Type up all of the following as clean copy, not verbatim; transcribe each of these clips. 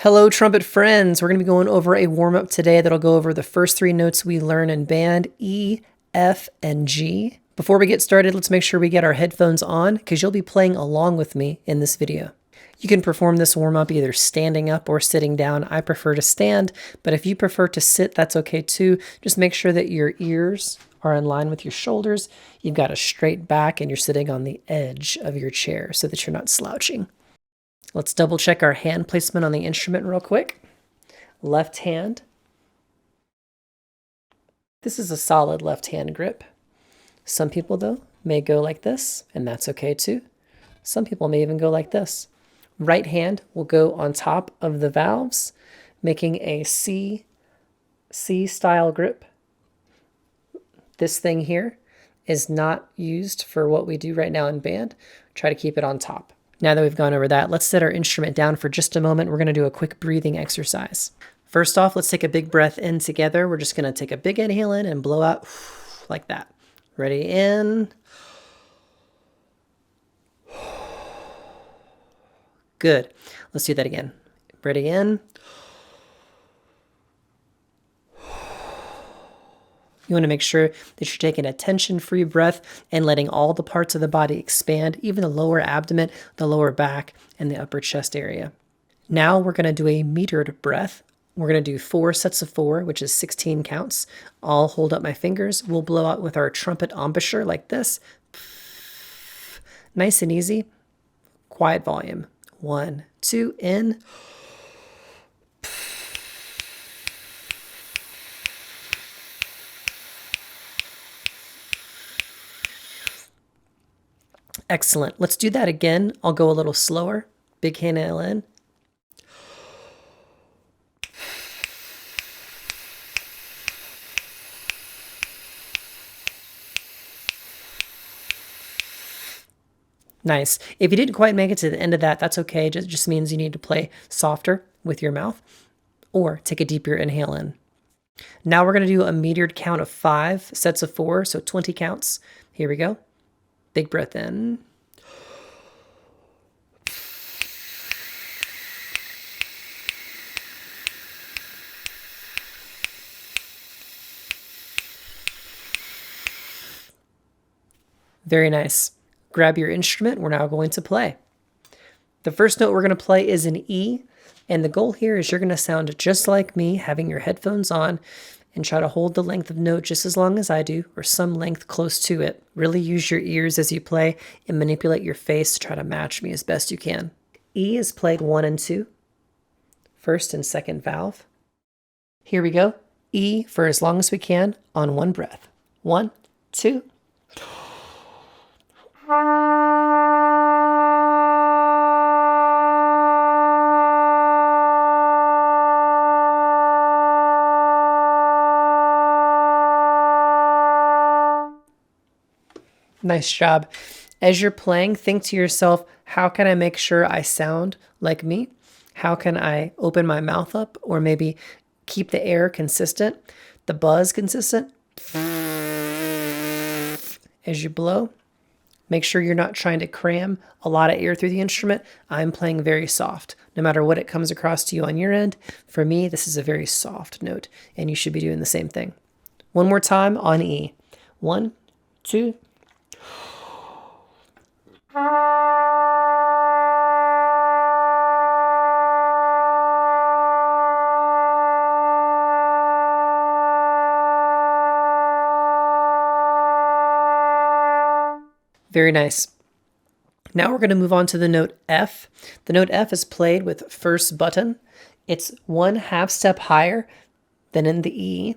Hello, trumpet friends. We're going to be going over a warm-up today that'll go over the first three notes we learn in band, E, F, and G. Before we get started, let's make sure we get our headphones on because you'll be playing along with me in this video. You can perform this warm-up either standing up or sitting down. I prefer to stand, but if you prefer to sit, that's okay too. Just make sure that your ears are in line with your shoulders. You've got a straight back and you're sitting on the edge of your chair so that you're not slouching. Let's double check our hand placement on the instrument real quick. Left hand. This is a solid left hand grip. Some people, though, may go like this, and that's okay too. Some people may even go like this. Right hand will go on top of the valves, making a C style grip. This thing here is not used for what we do right now in band. Try to keep it on top. Now that we've gone over that, let's set our instrument down for just a moment. We're going to do a quick breathing exercise. First off, let's take a big breath in together. We're just going to take a big inhale in and blow out like that. Ready? In. Good. Let's do that again. Ready? In. You want to make sure that you're taking a tension-free breath and letting all the parts of the body expand, even the lower abdomen, the lower back, and the upper chest area. Now we're going to do a metered breath. We're going to do 4 sets of 4, which is 16 counts. I'll hold up my fingers. We'll blow out with our trumpet embouchure like this. Nice and easy. Quiet volume. 1, 2, in. Excellent. Let's do that again. I'll go a little slower. Big inhale in. Nice. If you didn't quite make it to the end of that, that's okay. It just means you need to play softer with your mouth or take a deeper inhale in. Now we're going to do a metered count of 5 sets of 4, so 20 counts. Here we go. Big breath in. Very nice. Grab your instrument. We're now going to play. The first note we're going to play is an E, and the goal here is you're going to sound just like me, having your headphones on, and try to hold the length of note just as long as I do, or some length close to it. Really use your ears as you play and manipulate your face to try to match me as best you can. E is played 1 and 2, first and second valve. Here we go. E for as long as we can on one breath. 1, 2. Nice job. As you're playing, think to yourself, how can I make sure I sound like me? How can I open my mouth up or maybe keep the air consistent, the buzz consistent? As you blow, make sure you're not trying to cram a lot of air through the instrument. I'm playing very soft. No matter what it comes across to you on your end, for me, this is a very soft note, and you should be doing the same thing. One more time on E. 1, 2. Very nice. Now we're going to move on to the note F. The note F is played with first button. It's 1/2 step higher than in the E,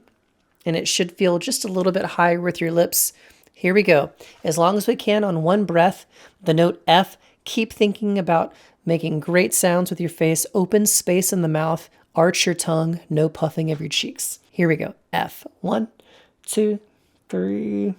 and it should feel just a little bit higher with your lips. Here we go. As long as we can on one breath, the note F, keep thinking about making great sounds with your face, open space in the mouth, arch your tongue, no puffing of your cheeks. Here we go. F. 1, 2, 3.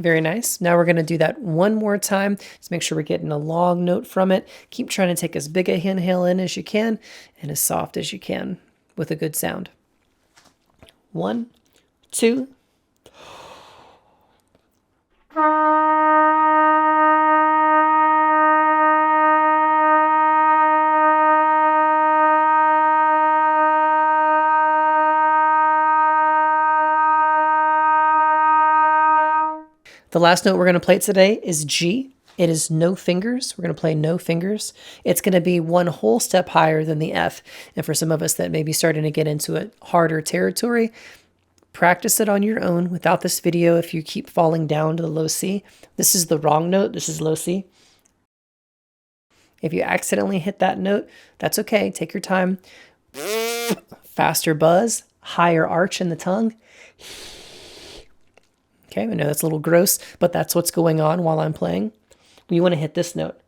Very nice. Now we're going to do that one more time. Just make sure we're getting a long note from it. Keep trying to take as big a inhale in as you can and as soft as you can with a good sound. 1, 2. The last note we're going to play today is G. It is no fingers. We're going to play no fingers. It's going to be one whole step higher than the F. And for some of us that may be starting to get into a harder territory, practice it on your own without this video if you keep falling down to the low C. This is the wrong note. This is low C. If you accidentally hit that note, that's okay. Take your time. Faster buzz, higher arch in the tongue. Okay, I know that's a little gross, but that's what's going on while I'm playing. We want to hit this note.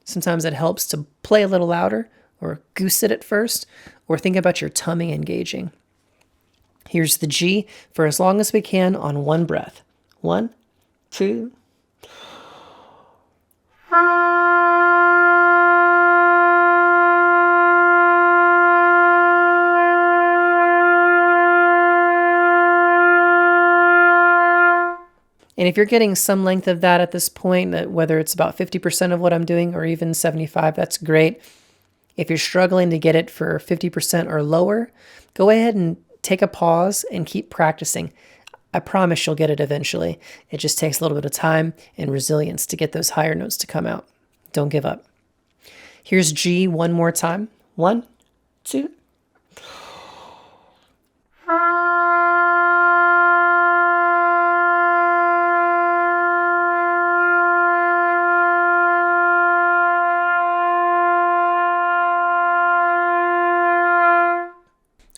Sometimes it helps to play a little louder or goose it at first, or think about your tummy engaging. Here's the G for as long as we can on one breath. 1, 2. And if you're getting some length of that at this point, that whether it's about 50% of what I'm doing or even 75, that's great. If you're struggling to get it for 50% or lower, go ahead and take a pause and keep practicing. I promise you'll get it eventually. It just takes a little bit of time and resilience to get those higher notes to come out. Don't give up. Here's G one more time. 1, 2.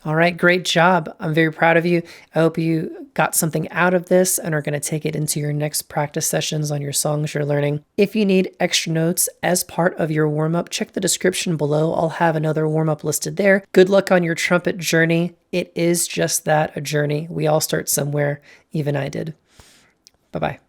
All right, great job. I'm very proud of you. I hope you got something out of this and are going to take it into your next practice sessions on your songs you're learning. If you need extra notes as part of your warm-up, check the description below. I'll have another warm-up listed there. Good luck on your trumpet journey. It is just that, a journey. We all start somewhere. Even I did. Bye-bye.